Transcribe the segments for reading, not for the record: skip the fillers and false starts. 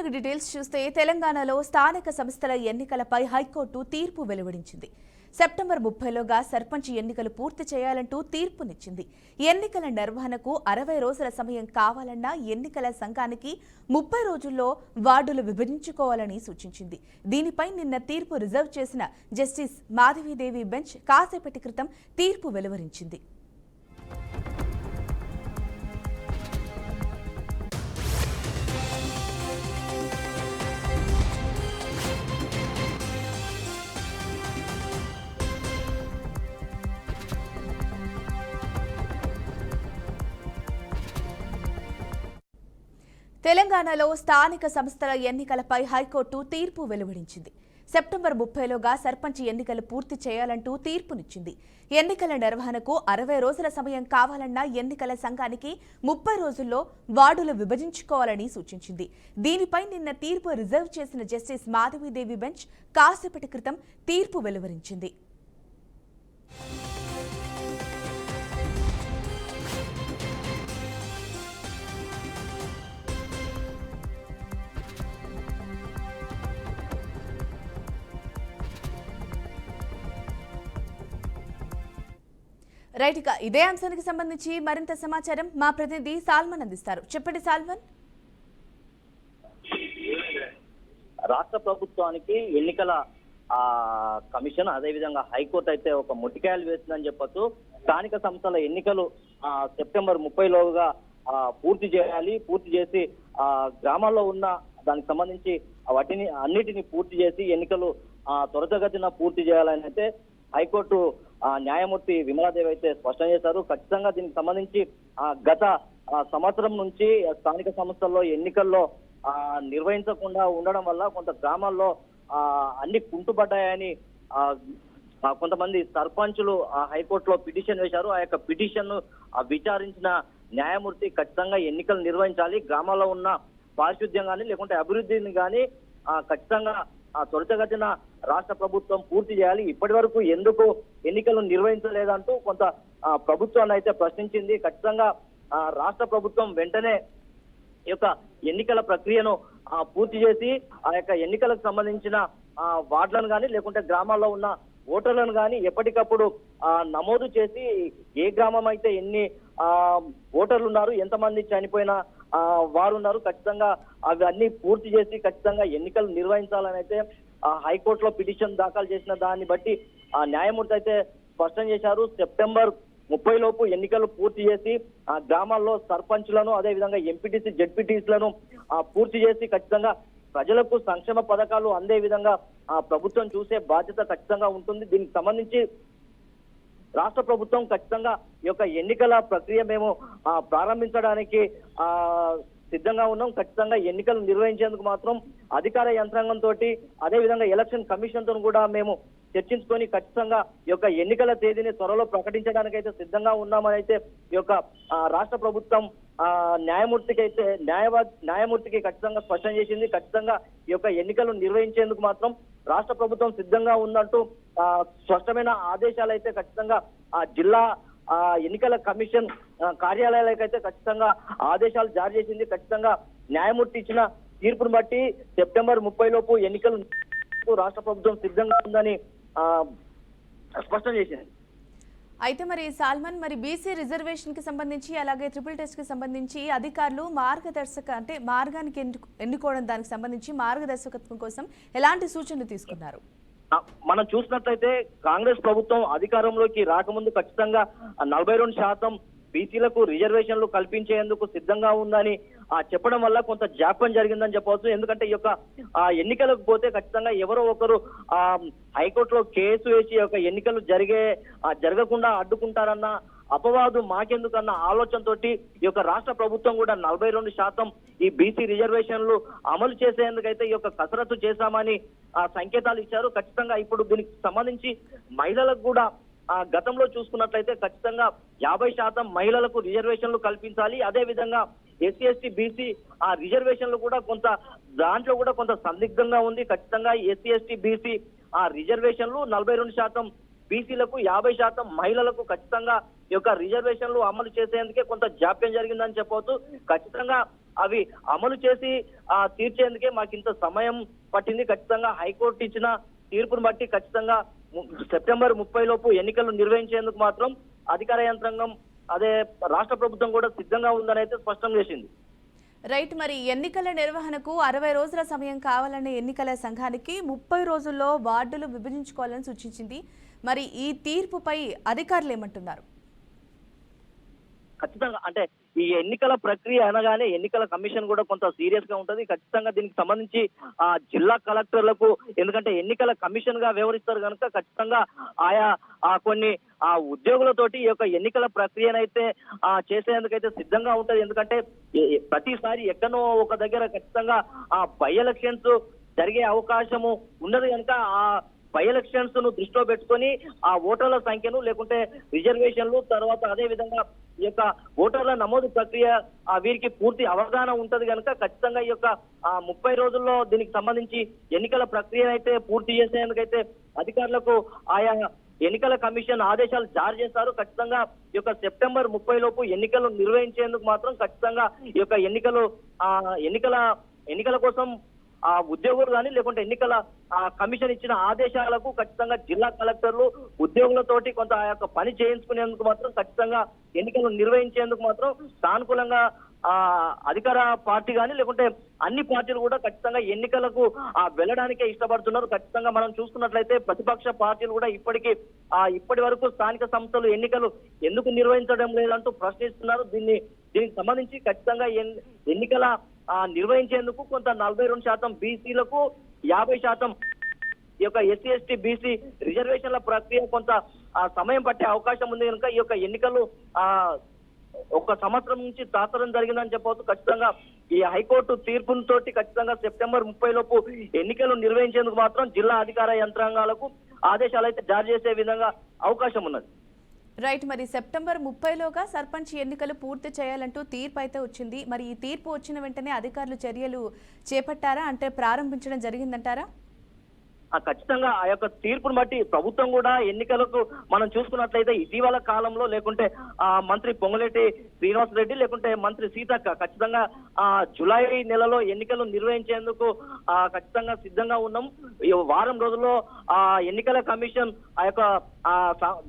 వార్తల డీటెయిల్స్ చూస్తే తెలంగాణలో స్థానిక సంస్థల ఎన్నికలపై హైకోర్టు తీర్పు వెలువడించింది. సెప్టెంబర్ 30లోగా సర్పంచ్ ఎన్నికలు పూర్తి చేయాలంటూ తీర్పునిచ్చింది. ఎన్నికల నిర్వహణకు 60 రోజుల సమయం కావాలన్నా ఎన్నికల సంఘానికి 30 రోజుల్లో వార్డులు విభజించుకోవాలని సూచించింది. దీనిపై నిన్న తీర్పు రిజర్వ్ చేసిన జస్టిస్ మాధవీదేవి బెంచ్ కాసేపటి క్రితం తీర్పు వెలువరించింది. తెలంగాణలో స్థానిక సంస్థల ఎన్నికలపై హైకోర్టు తీర్పు వెలువడించింది. సెప్టెంబర్ 30లోగా సర్పంచ్ ఎన్నికలు పూర్తి చేయాలంటూ తీర్పునిచ్చింది. ఎన్నికల నిర్వహణకు 60 రోజుల సమయం కావాలన్నా ఎన్నికల సంఘానికి 30 రోజుల్లో వార్డులు విభజించుకోవాలని సూచించింది. దీనిపై నిన్న తీర్పు రిజర్వ్ చేసిన జస్టిస్ మాధవీదేవి బెంచ్ కాసేపటి క్రితం తీర్పు వెలువరించింది. రైట్, ఇక ఇదే అంశానికి సంబంధించి మరింత సమాచారం మా ప్రతినిధి సాల్మన్ అందిస్తారు. చెప్పండి సాల్మన్. రాష్ట్ర ప్రభుత్వానికి ఎన్నికల కమిషన్ అదేవిధంగా హైకోర్టు అయితే ఒక ముట్టికాయలు వేసిందని చెప్పొచ్చు. స్థానిక సంస్థల ఎన్నికలు సెప్టెంబర్ 30లోగా పూర్తి చేయాలి. పూర్తి చేసి గ్రామాల్లో ఉన్న దానికి సంబంధించి వాటిని అన్నిటిని పూర్తి చేసి ఎన్నికలు త్వరితగతిన పూర్తి చేయాలని అయితే హైకోర్టు న్యాయమూర్తి విమలాదేవి అయితే స్పష్టం చేశారు. ఖచ్చితంగా దీనికి సంబంధించి గత సంవత్సరం నుంచి స్థానిక సంస్థల్లో ఎన్నికల్లో నిర్వహించకుండా ఉండడం వల్ల కొంత గ్రామాల్లో అన్ని కుంటుపడ్డాయని కొంతమంది సర్పంచులు హైకోర్టులో పిటిషన్ వేశారు. ఆ యొక్క పిటిషన్ విచారించిన న్యాయమూర్తి ఖచ్చితంగా ఎన్నికలు నిర్వహించాలి, గ్రామాల్లో ఉన్న పారిశుద్ధ్యం కానీ లేకుంటే అభివృద్ధిని కానీ ఖచ్చితంగా త్వరితగతిన రాష్ట్ర ప్రభుత్వం పూర్తి చేయాలి. ఇప్పటి వరకు ఎందుకు ఎన్నికలు నిర్వహించలేదంటూ కొంత ప్రభుత్వాన్ని అయితే ప్రశ్నించింది. ఖచ్చితంగా రాష్ట్ర ప్రభుత్వం వెంటనే ఈ యొక్క ఎన్నికల ప్రక్రియను పూర్తి చేసి ఆ యొక్క ఎన్నికలకు సంబంధించిన వార్డులను కానీ లేకుంటే గ్రామాల్లో ఉన్న ఓటర్లను కానీ ఎప్పటికప్పుడు నమోదు చేసి ఏ గ్రామం అయితే ఎన్ని ఓటర్లు ఉన్నారు, ఎంతమంది చనిపోయిన వారు ఉన్నారు, ఖచ్చితంగా అవన్నీ పూర్తి చేసి ఖచ్చితంగా ఎన్నికలు నిర్వహించాలని అయితే హైకోర్టులో పిటిషన్ దాఖలు చేసిన దాన్ని బట్టి న్యాయమూర్తి అయితే స్పష్టం చేశారు. సెప్టెంబర్ 30 లోపు ఎన్నికలు పూర్తి చేసి గ్రామాల్లో సర్పంచ్లను అదేవిధంగా ఎంపీటీసీ జెడ్పీటీసీలను పూర్తి చేసి ఖచ్చితంగా ప్రజలకు సంక్షేమ పథకాలు అందే విధంగా ప్రభుత్వం చూసే బాధ్యత ఖచ్చితంగా ఉంటుంది. దీనికి సంబంధించి రాష్ట్ర ప్రభుత్వం ఖచ్చితంగా ఈ యొక్క ఎన్నికల ప్రక్రియ మేము ప్రారంభించడానికి సిద్ధంగా ఉన్నాం. ఖచ్చితంగా ఎన్నికలు నిర్వహించేందుకు మాత్రం అధికార యంత్రాంగంతో అదేవిధంగా ఎలక్షన్ కమిషన్ తో కూడా మేము చర్చించుకొని ఖచ్చితంగా ఈ యొక్క ఎన్నికల తేదీని త్వరలో ప్రకటించడానికి అయితే సిద్ధంగా ఉన్నామని అయితే ఈ యొక్క రాష్ట్ర ప్రభుత్వం న్యాయమూర్తికి ఖచ్చితంగా స్పష్టం చేసింది. ఖచ్చితంగా ఈ యొక్క ఎన్నికలు నిర్వహించేందుకు మాత్రం రాష్ట్ర ప్రభుత్వం సిద్ధంగా ఉందంటూ స్పష్టమైన ఆదేశాలు అయితే ఖచ్చితంగా జిల్లా ఎన్నికల కమిషన్ కార్యాలయాలకైతే ఖచ్చితంగా ఆదేశాలు జారీ చేసింది. ఖచ్చితంగా న్యాయమూర్తి ఇచ్చిన తీర్పును బట్టి సెప్టెంబర్ 30 లోపు ఎన్నికలు రాష్ట్ర ప్రభుత్వం సిద్ధంగా ఉందని స్పష్టం చేసింది. అయితే మరి సాల్మన్, మరి బీసీ రిజర్వేషన్ కి సంబంధించి అలాగే ట్రిపుల్ టెస్ట్ కి సంబంధించి అధికారులు మార్గానికి ఎన్నుకోవడం దానికి సంబంధించి మార్గదర్శకత్వం కోసం ఎలాంటి సూచనలు తీసుకున్నారు? మనం చూసినట్లయితే కాంగ్రెస్ ప్రభుత్వం అధికారంలోకి రాకముందు ఖచ్చితంగా 42% బీసీలకు రిజర్వేషన్లు కల్పించేందుకు సిద్ధంగా ఉందని చెప్పడం వల్ల కొంత జాప్యం జరిగిందని చెప్పవచ్చు. ఎందుకంటే ఈ యొక్క ఎన్నికలకు పోతే ఖచ్చితంగా ఎవరో ఒకరు హైకోర్టులో కేసు వేసి ఈ యొక్క ఎన్నికలు జరగకుండా అడ్డుకుంటారన్న అపవాదు మాకెందుకన్న ఆలోచనతో ఈ యొక్క రాష్ట్ర ప్రభుత్వం కూడా 42% ఈ బీసీ రిజర్వేషన్లు అమలు చేసేందుకైతే ఈ యొక్క కసరత్తు చేశామని సంకేతాలు ఇచ్చారు. ఖచ్చితంగా ఇప్పుడు దీనికి సంబంధించి మహిళలకు కూడా గతంలో చూసుకున్నట్లయితే ఖచ్చితంగా 50% మహిళలకు రిజర్వేషన్లు కల్పించాలి. అదే విధంగా ఎస్సీ ఎస్టీ బీసీ రిజర్వేషన్లు కూడా దాంట్లో కూడా కొంత సందిగ్ధంగా ఉంది. ఖచ్చితంగా ఎస్సీ ఎస్టీ బీసీ రిజర్వేషన్లు 42%, బీసీలకు 50% మహిళలకు ఖచ్చితంగా ఈ యొక్క రిజర్వేషన్లు అమలు చేసేందుకే కొంత జాప్యం జరిగిందని చెప్పవచ్చు. ఖచ్చితంగా అవి అమలు చేసి తీర్చేందుకే మాకు ఇంత సమయం పట్టింది. ఖచ్చితంగా హైకోర్టు ఇచ్చిన తీర్పును బట్టి ఖచ్చితంగా సెప్టెంబర్ 30 లోపు ఎన్నికలు నిర్వహించేందుకు మాత్రం అధికార యంత్రాంగం అదే రాష్ట్ర ప్రభుత్వం కూడా సిద్ధంగా ఉందని అయితే స్పష్టం చేసింది. రైట్, మరి ఎన్నికల నిర్వహణకు 60 రోజుల సమయం కావాలనే ఎన్నికల సంఘానికి 30 రోజుల్లో వార్డులు విభజించుకోవాలని సూచించింది. మరి ఈ తీర్పుపై అధికారులు ఏమంటున్నారు? ఖచ్చితంగా అంటే ఈ ఎన్నికల ప్రక్రియ అనగానే ఎన్నికల కమిషన్ కూడా కొంత సీరియస్ గా ఉంటది. ఖచ్చితంగా దీనికి సంబంధించి జిల్లా కలెక్టర్లకు, ఎందుకంటే ఎన్నికల కమిషన్ గా వ్యవహరిస్తారు కనుక ఖచ్చితంగా ఆయా కొన్ని ఉద్యోగులతోటి ఈ యొక్క ఎన్నికల ప్రక్రియనైతే చేసేందుకైతే సిద్ధంగా ఉంటది. ఎందుకంటే ప్రతిసారి ఎక్కడో ఒక దగ్గర ఖచ్చితంగా బై ఎలక్షన్స్ జరిగే అవకాశము ఉన్నది కనుక ఆ బై ఎలక్షన్స్ ను దృష్టిలో పెట్టుకొని ఆ ఓటర్ల సంఖ్యను లేకుంటే రిజర్వేషన్లు తర్వాత అదే విధంగా ఈ యొక్క ఓటర్ల నమోదు ప్రక్రియ వీరికి పూర్తి అవగాహన ఉంటది కనుక ఖచ్చితంగా ఈ యొక్క 30 రోజుల్లో దీనికి సంబంధించి ఎన్నికల ప్రక్రియ అయితే పూర్తి చేసేందుకైతే అధికారులకు ఆయా ఎన్నికల కమిషన్ ఆదేశాలు జారీ చేశారు. ఖచ్చితంగా ఈ యొక్క సెప్టెంబర్ 30 లోపు ఎన్నికలు నిర్వహించేందుకు మాత్రం ఖచ్చితంగా ఈ యొక్క ఎన్నికల కోసం ఉద్యోగులు కానీ లేకుంటే ఎన్నికల కమిషన్ ఇచ్చిన ఆదేశాలకు ఖచ్చితంగా జిల్లా కలెక్టర్లు ఉద్యోగులతోటి కొంత ఆ యొక్క పని చేయించుకునేందుకు మాత్రం ఖచ్చితంగా ఎన్నికలు నిర్వహించేందుకు మాత్రం సానుకూలంగా అధికార పార్టీ కానీ లేకుంటే అన్ని పార్టీలు కూడా ఖచ్చితంగా ఎన్నికలకు వెళ్ళడానికే ఇష్టపడుతున్నారు. ఖచ్చితంగా మనం చూసుకున్నట్లయితే ప్రతిపక్ష పార్టీలు కూడా ఇప్పటి వరకు స్థానిక సంస్థలు ఎన్నికలు ఎందుకు నిర్వహించడం లేదంటూ ప్రశ్నిస్తున్నారు. దీనికి సంబంధించి ఖచ్చితంగా ఎన్నికల నిర్వహించేందుకు కొంత 42% బీసీలకు 50% ఈ యొక్క ఎస్సీ ఎస్టీ బీసీ రిజర్వేషన్ల ప్రక్రియ కొంత సమయం పట్టే అవకాశం ఉంది కనుక ఈ యొక్క ఎన్నికలు 1 సంవత్సరం నుంచి తాతరం జరిగిందని చెప్పవచ్చు. ఖచ్చితంగా ఈ హైకోర్టు తీర్పుతోటి ఖచ్చితంగా సెప్టెంబర్ 30 లోపు ఎన్నికలు నిర్వహించేందుకు మాత్రం జిల్లా అధికార యంత్రాంగాలకు ఆదేశాలు అయితే జారీ చేసే విధంగా అవకాశం ఉన్నది. రైట్, మరి సెప్టెంబర్ 30లోగా సర్పంచ్ ఎన్నికలు పూర్తి చేయాలంటూ తీర్పు అయితే వచ్చింది. మరి ఈ తీర్పు వచ్చిన వెంటనే అధికారులు చర్యలు చేపట్టారా, అంటే ప్రారంభించడం జరిగిందంటారా? ఖచ్చితంగా ఆ యొక్క తీర్పును బట్టి ప్రభుత్వం కూడా ఎన్నికలకు మనం చూసుకున్నట్లయితే ఇటీవల కాలంలో లేకుంటే మంత్రి పొంగులేటి శ్రీనివాస్ రెడ్డి లేకుంటే మంత్రి సీతక్క ఖచ్చితంగా జూలై నెలలో ఎన్నికలు నిర్వహించేందుకు ఖచ్చితంగా సిద్ధంగా ఉన్నాం. ఈ వారం రోజుల్లో ఎన్నికల కమిషన్ ఆ యొక్క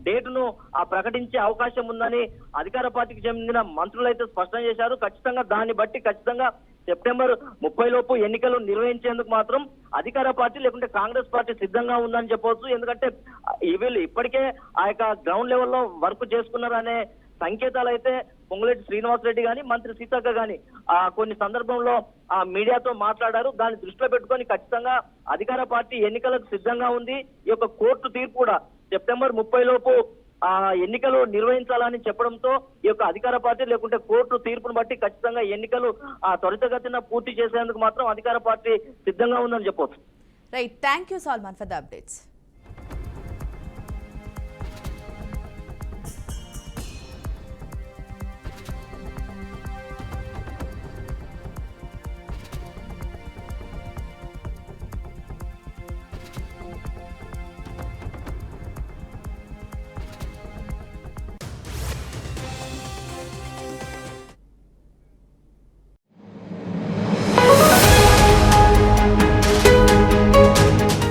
డేటును ప్రకటించే అవకాశం ఉందని అధికార పార్టీకి చెందిన మంత్రులు అయితే స్పష్టం చేశారు. ఖచ్చితంగా దాన్ని బట్టి ఖచ్చితంగా సెప్టెంబర్ 30 లోపు ఎన్నికలు నిర్వహించేందుకు మాత్రం అధికార పార్టీ లేకుంటే కాంగ్రెస్ పార్టీ సిద్ధంగా ఉందని చెప్పవచ్చు. ఎందుకంటే వీళ్ళు ఇప్పటికే ఆ యొక్క గ్రౌండ్ లెవెల్లో వర్క్ చేసుకున్నారనే సంకేతాలు అయితే పొంగులేటి శ్రీనివాస్ రెడ్డి గాని మంత్రి సీతక్క గాని కొన్ని సందర్భంలో మీడియాతో మాట్లాడారు. దాన్ని దృష్టిలో పెట్టుకొని ఖచ్చితంగా అధికార పార్టీ ఎన్నికలకు సిద్ధంగా ఉంది. ఈ యొక్క కోర్టు తీర్పు కూడా సెప్టెంబర్ 30 లోపు ఎన్నికలు నిర్వహించాలని చెప్పడంతో ఈ యొక్క అధికార పార్టీ లేకుంటే కోర్టు తీర్పును బట్టి ఖచ్చితంగా ఎన్నికలు త్వరితగతిన పూర్తి చేసేందుకు మాత్రం అధికార పార్టీ సిద్ధంగా ఉందని చెప్పవచ్చు. Right, thank you Salman for the updates.